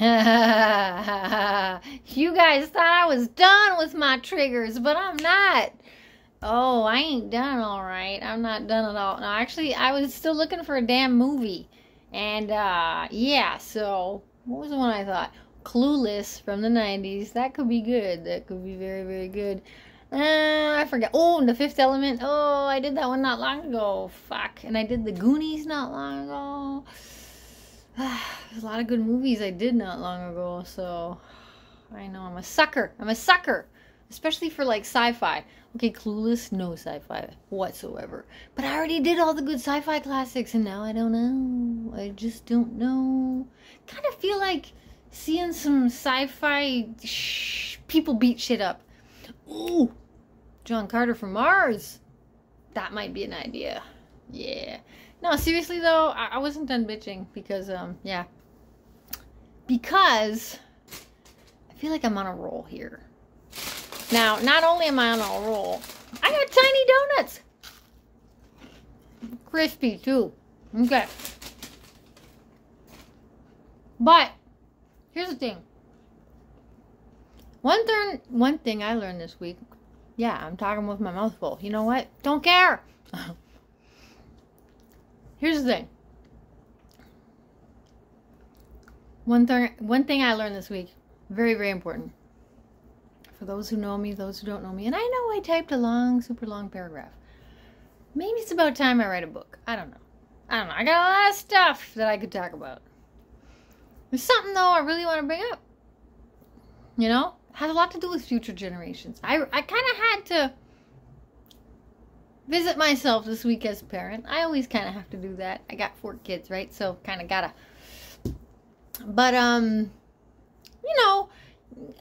You guys thought I was done with my triggers, but I'm not. Oh, I ain't done all right. I'm not done at all. No, actually, I was still looking for a damn movie. And, yeah, so, what was the one I thought? Clueless from the 90s. That could be good. That could be very, very good. I forgot. Oh, and The Fifth Element. Oh, I did that one not long ago. Fuck. And I did The Goonies not long ago. There's a lot of good movies I did not long ago, so I know I'm a sucker. I'm a sucker. Especially for like sci-fi. Okay, Clueless, no sci-fi whatsoever. But I already did all the good sci-fi classics and now I don't know. I just don't know. Kind of feel like seeing some sci-fi people beat shit up. Ooh, John Carter from Mars. That might be an idea. Yeah. No, seriously though, I wasn't done bitching because, yeah. Because I feel like I'm on a roll here. Now, not only am I on a roll, I got tiny donuts. Crispy too. Okay. But here's the thing. One thing I learned this week. Yeah, I'm talking with my mouth full. You know what? Don't care. Here's the thing. One thing I learned this week. Very, very important. For those who know me, those who don't know me. And I know I typed a long, super long paragraph. Maybe it's about time I write a book. I don't know. I got a lot of stuff that I could talk about. There's something, though, I really want to bring up. You know? It has a lot to do with future generations. I kind of had to visit myself this week as a parent. I always kind of have to do that. I got 4 kids, right? So, kind of gotta. But, you know,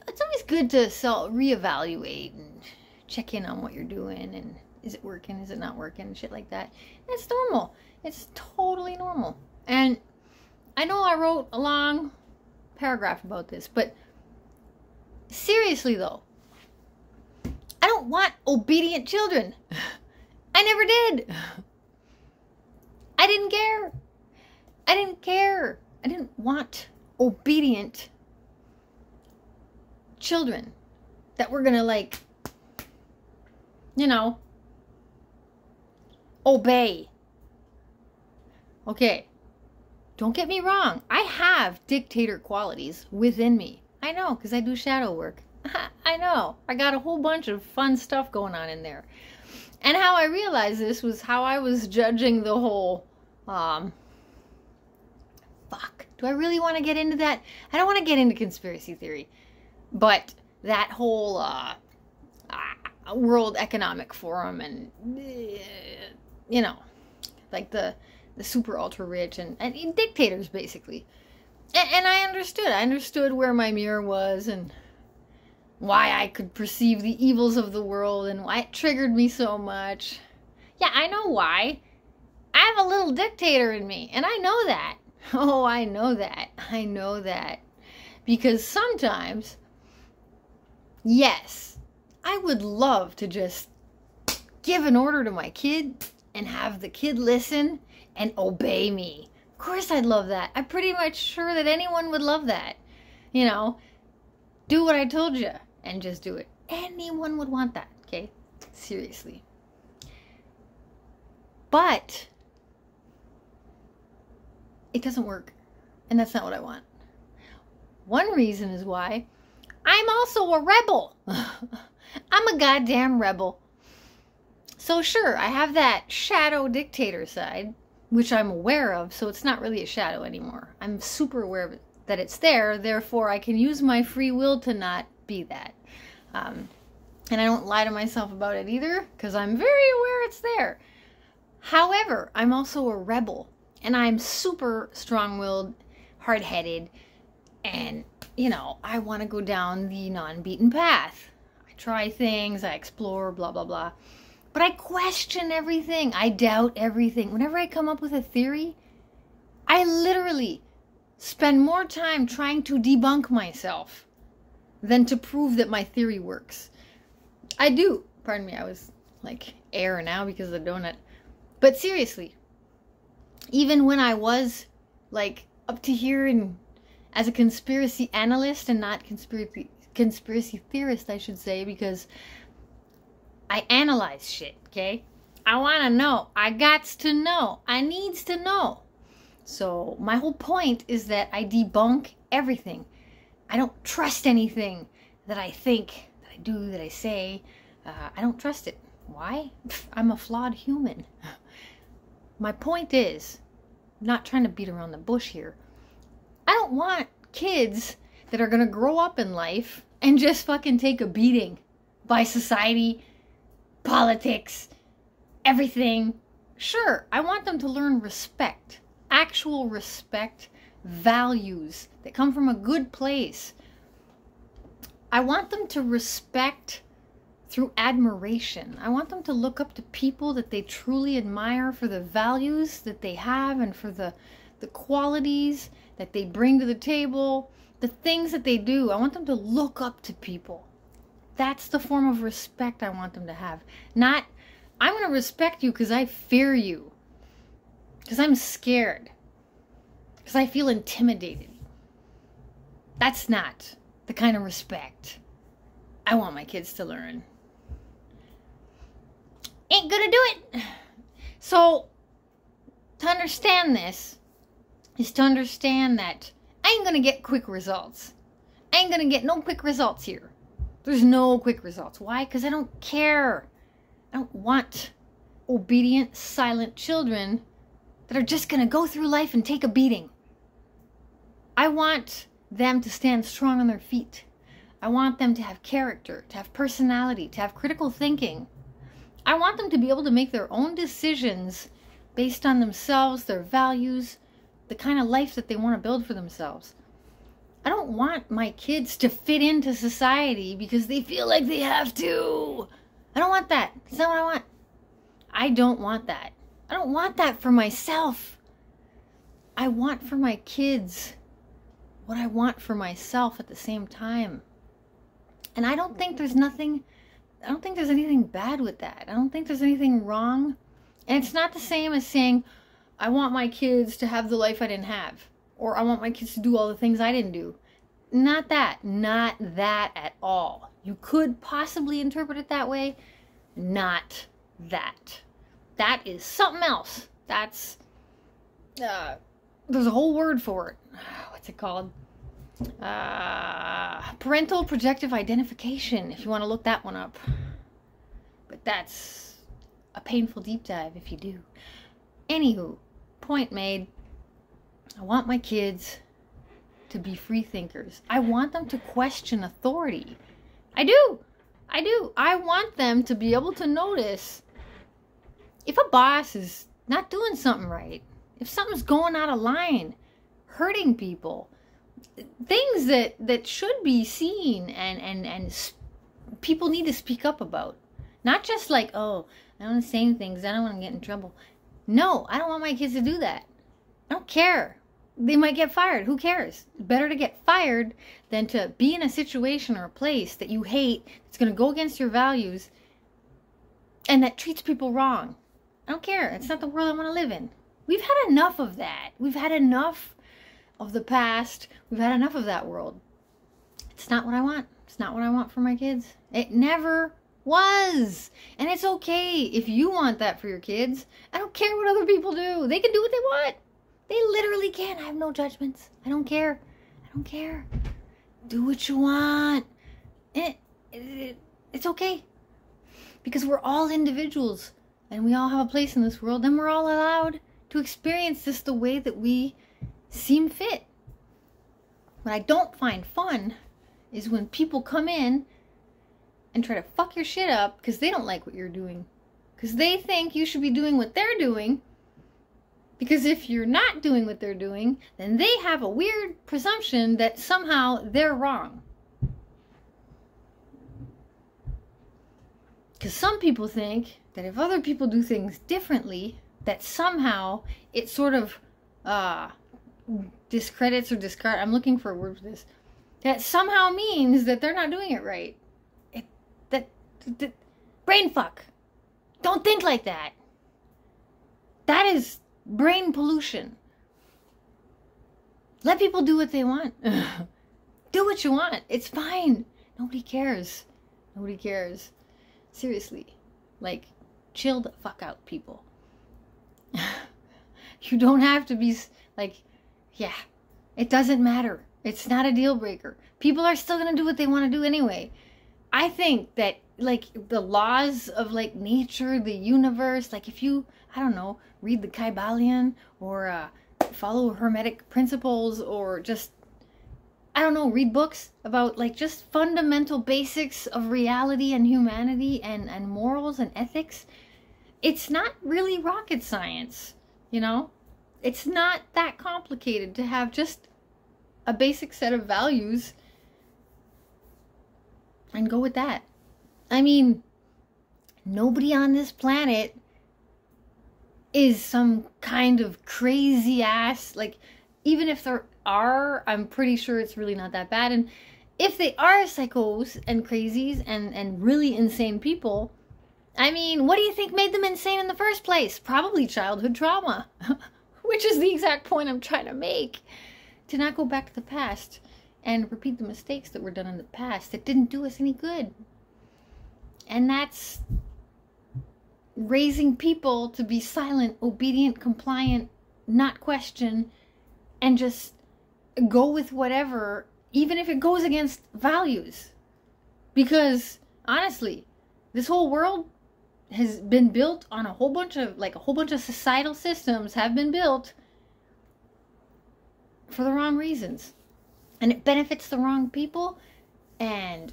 it's always good to reevaluate and check in on what you're doing and is it working, is it not working, and shit like that. And it's normal. It's totally normal. And I know I wrote a long paragraph about this, but seriously though, I don't want obedient children. I never did. I didn't care. I didn't care. I didn't want obedient children that were gonna, like, you know, obey. Okay, don't get me wrong. I have dictator qualities within me. I know, because I do shadow work. I know. I got a whole bunch of fun stuff going on in there. And how I realized this was how I was judging the whole, fuck. Do I really want to get into that? I don't want to get into conspiracy theory. But that whole World Economic Forum and, you know, like the super ultra rich and dictators, basically. And I understood. I understood where my mirror was and why I could perceive the evils of the world and why it triggered me so much. Yeah, I know why. I have a little dictator in me, and I know that. Oh, I know that. I know that. Because sometimes, yes, I would love to just give an order to my kid and have the kid listen and obey me. Of course I'd love that. I'm pretty much sure that anyone would love that. You know, do what I told you and just do it. Anyone would want that, okay? Seriously. But it doesn't work. And that's not what I want. One reason is why I'm also a rebel. I'm a goddamn rebel. So sure, I have that shadow dictator side, which I'm aware of, so it's not really a shadow anymore. I'm super aware of it, that it's there, therefore I can use my free will to not be that. And I don't lie to myself about it either, because I'm very aware it's there. However, I'm also a rebel, and I'm super strong-willed, hard-headed, and, you know, I want to go down the non-beaten path. I try things, I explore, blah, blah, blah. But I question everything. I doubt everything. Whenever I come up with a theory, I literally spend more time trying to debunk myself than to prove that my theory works. I do. Pardon me, I was like air now because of the donut. But seriously, even when I was like up to here in as a conspiracy analyst and not conspiracy theorist, I should say, because I analyze shit, okay? I want to know. I gots to know. I needs to know. So my whole point is that I debunk everything. I don't trust anything that I think, that I do, that I say. I don't trust it. Why? I'm a flawed human. My point is, I'm not trying to beat around the bush here. I don't want kids that are going to grow up in life and just fucking take a beating by society, politics, everything. Sure, I want them to learn respect, actual respect, values that come from a good place. I want them to respect through admiration. I want them to look up to people that they truly admire for the values that they have and for the qualities that they bring to the table, the things that they do. I want them to look up to people. That's the form of respect I want them to have. Not, I'm going to respect you because I fear you, because I'm scared, because I feel intimidated. That's not the kind of respect I want my kids to learn. Ain't gonna do it. So, to understand this is to understand that I ain't gonna get quick results. I ain't gonna get no quick results here. There's no quick results. Why? Because I don't care. I don't want obedient, silent children that are just gonna go through life and take a beating. I want them to stand strong on their feet. I want them to have character, to have personality, to have critical thinking. I want them to be able to make their own decisions based on themselves, their values, the kind of life that they want to build for themselves. I don't want my kids to fit into society because they feel like they have to. I don't want that. That's not what I want. I don't want that. I don't want that for myself. I want for my kids what I want for myself at the same time. And I don't think there's anything bad with that. I don't think there's anything wrong. And it's not the same as saying, I want my kids to have the life I didn't have. Or I want my kids to do all the things I didn't do. Not that. Not that at all. You could possibly interpret it that way. Not that. That is something else. That's, there's a whole word for it. What's it called? Parental projective identification, if you want to look that one up. But that's a painful deep dive if you do. Anywho, point made. I want my kids to be free thinkers. I want them to question authority. I do. I want them to be able to notice if a boss is not doing something right, if something's going out of line, hurting people, things that should be seen and people need to speak up about. Not just like, oh, I don't want to say anything because I don't want to get in trouble. No, I don't want my kids to do that. I don't care. They might get fired. Who cares? Better to get fired than to be in a situation or a place that you hate, that's going to go against your values, and that treats people wrong. I don't care. It's not the world I want to live in. We've had enough of that. We've had enough of the past. We've had enough of that world. It's not what I want. It's not what I want for my kids. It never was. And it's okay if you want that for your kids. I don't care what other people do. They can do what they want. They literally can. I have no judgments. I don't care. I don't care. Do what you want. It's okay. Because we're all individuals. And we all have a place in this world. And we're all allowed to experience this the way that we seem fit. What I don't find fun is when people come in and try to fuck your shit up because they don't like what you're doing. Because they think you should be doing what they're doing. Because if you're not doing what they're doing, then they have a weird presumption that somehow they're wrong. Because some people think that if other people do things differently, that somehow it sort of discredits or discard. I'm looking for a word for this. That somehow means that they're not doing it right. Brain fuck. Don't think like that. That is brain pollution. Let people do what they want. Do what you want. It's fine. Nobody cares. Nobody cares. Seriously. Like, chill the fuck out, people. You don't have to be like, yeah, it doesn't matter. It's not a deal breaker. People are still going to do what they want to do anyway. I think that, like, the laws of, like, nature, the universe, like, if you, I don't know, read the Kybalion or follow Hermetic principles or just, I don't know, read books about, like, just fundamental basics of reality and humanity and morals and ethics, it's not really rocket science, you know? It's not that complicated to have just a basic set of values and go with that. I mean, nobody on this planet is some kind of crazy ass, like, even if there are, I'm pretty sure it's really not that bad. And if they are psychos and crazies and really insane people, I mean, what do you think made them insane in the first place? Probably childhood trauma, which is the exact point I'm trying to make. To not go back to the past and repeat the mistakes that were done in the past that didn't do us any good. And that's raising people to be silent, obedient, compliant, not question, and just go with whatever, even if it goes against values. Because, honestly, this whole world has been built on a whole bunch of societal systems have been built for the wrong reasons. And it benefits the wrong people. And,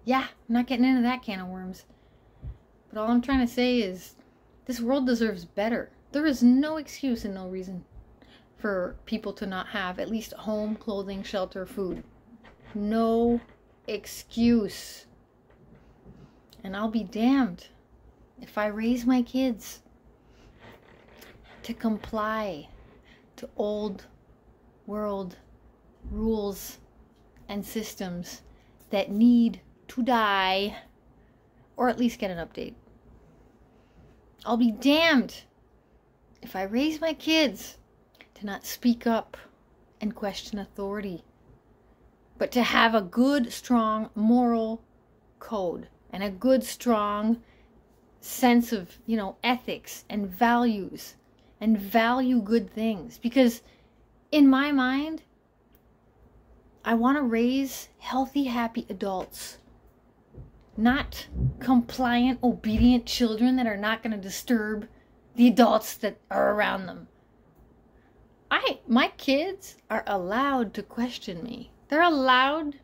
yeah, I'm not getting into that can of worms. But all I'm trying to say is, this world deserves better. There is no excuse and no reason for people to not have at least home, clothing, shelter, food. No excuse. And I'll be damned if I raise my kids to comply to old world rules and systems that need to die, or at least get an update. I'll be damned if I raise my kids to not speak up and question authority, but to have a good, strong moral code and a good, strong sense of, you know, ethics and values and value good things. Because in my mind, I want to raise healthy, happy adults, not compliant, obedient children that are not going to disturb the adults that are around them. My kids are allowed to question me. They're allowed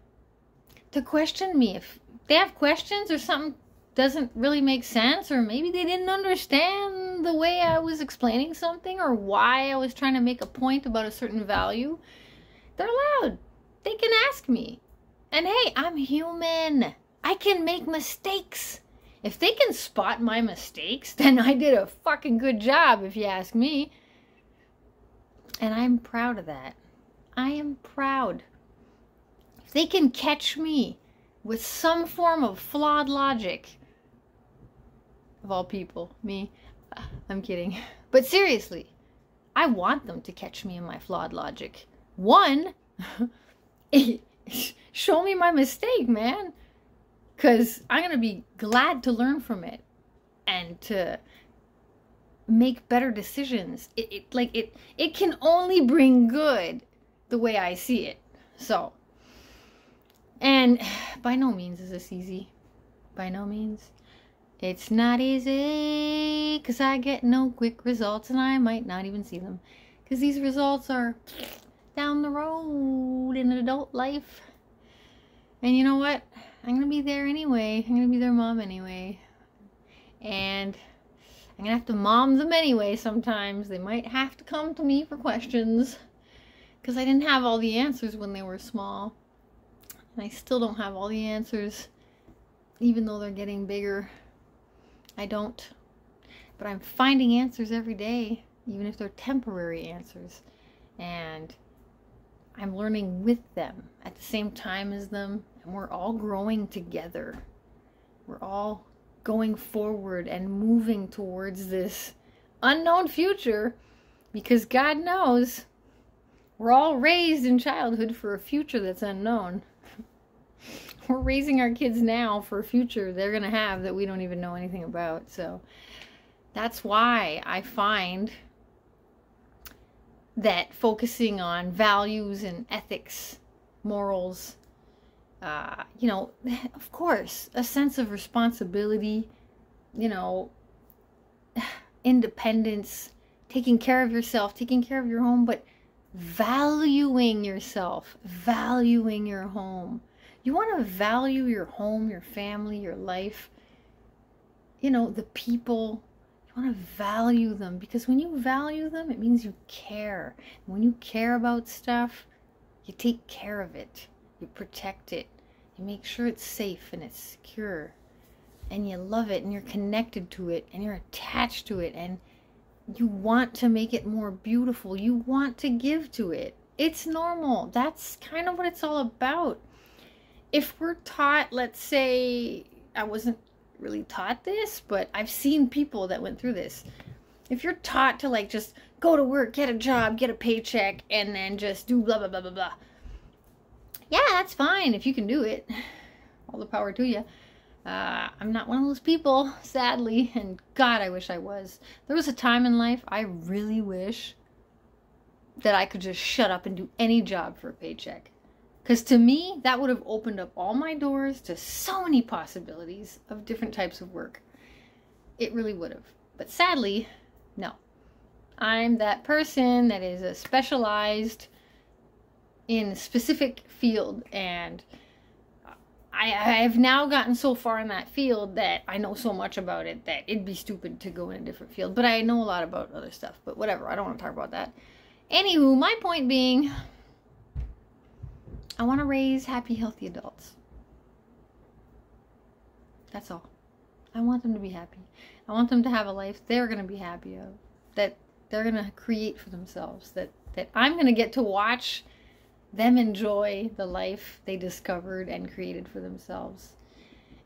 to question me. If they have questions or something doesn't really make sense, or maybe they didn't understand the way I was explaining something, or why I was trying to make a point about a certain value, they're allowed. They can ask me. And hey, I'm human. I can make mistakes. If they can spot my mistakes, then I did a fucking good job, if you ask me. And I'm proud of that. I am proud. If they can catch me with some form of flawed logic, of all people, me, I'm kidding. But seriously, I want them to catch me in my flawed logic. One, show me my mistake, man. Because I'm going to be glad to learn from it and to make better decisions. It can only bring good the way I see it. So, and by no means is this easy. By no means. It's not easy because I get no quick results and I might not even see them. Because these results are down the road in adult life. And you know what? I'm going to be there anyway. I'm going to be their mom anyway. And I'm going to have to mom them anyway sometimes. They might have to come to me for questions. Because I didn't have all the answers when they were small. And I still don't have all the answers. Even though they're getting bigger. I don't. But I'm finding answers every day. Even if they're temporary answers. And I'm learning with them at the same time as them, and we're all growing together. We're all going forward and moving towards this unknown future, because God knows We're all raised in childhood for a future that's unknown. We're raising our kids now for a future they're going to have that we don't even know anything about. So that's why I find that focusing on values and ethics, morals, you know, of course, a sense of responsibility, you know, independence, taking care of yourself, taking care of your home, but valuing yourself, valuing your home. You want to value your home, your family, your life, you know, the people. You want to value them, because when you value them, it means you care. And when you care about stuff, you take care of it. You protect it. You make sure it's safe and it's secure. And you love it and you're connected to it and you're attached to it and you want to make it more beautiful. You want to give to it. It's normal. That's kind of what it's all about. If we're taught, let's say, I wasn't really taught this, but I've seen people that went through this. If you're taught to like just go to work, get a job, get a paycheck, and then just do blah, blah, blah, blah, blah. Yeah, that's fine if you can do it. All the power to you. I'm not one of those people, sadly, and God, I wish I was. There was a time in life I really wish that I could just shut up and do any job for a paycheck. Because to me, that would have opened up all my doors to so many possibilities of different types of work. It really would have. But sadly, no. I'm that person that is specialized in a specific field, and I have now gotten so far in that field that I know so much about it that it'd be stupid to go in a different field. But I know a lot about other stuff. But whatever, I don't want to talk about that. Anywho, my point being, I want to raise happy, healthy adults. That's all. I want them to be happy. I want them to have a life they're going to be happy of. That they're going to create for themselves. That I'm going to get to watch them enjoy the life they discovered and created for themselves.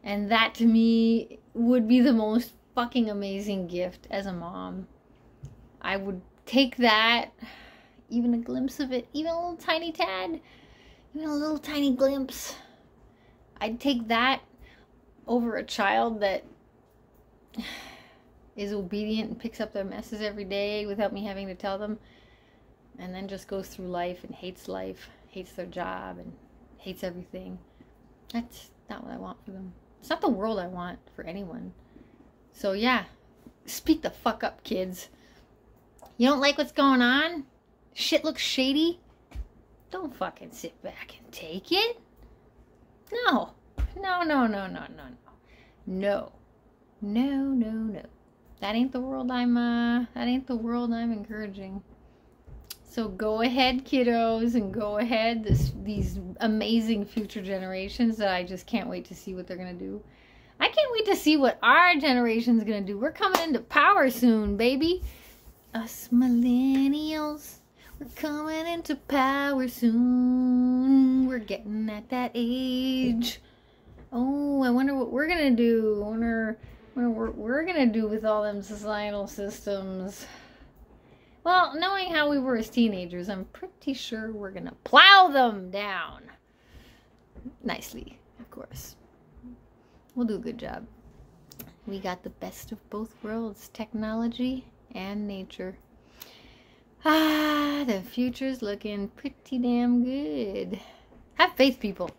And that to me would be the most fucking amazing gift as a mom. I would take that, even a glimpse of it, even a little tiny tad, even a little tiny glimpse. I'd take that over a child that is obedient and picks up their messes every day without me having to tell them, and then just goes through life, hates their job, and hates everything. That's not what I want for them. It's not the world I want for anyone. So yeah, speak the fuck up, kids. You don't like what's going on? Shit looks shady? Don't fucking sit back and take it. No. No, no, no, no, no, no. No. No, no, no. That ain't the world I'm encouraging. So go ahead, kiddos, and go ahead, these amazing future generations that I just can't wait to see what they're going to do. I can't wait to see what our generation's going to do. We're coming into power soon, baby. Us millennials, we're coming into power soon. We're getting at that age. Oh, I wonder what we're going to do. I wonder what we're going to do with all them societal systems. Well, knowing how we were as teenagers, I'm pretty sure we're going to plow them down. Nicely, of course. We'll do a good job. We got the best of both worlds, technology and nature. The future's looking pretty damn good. Have faith, people.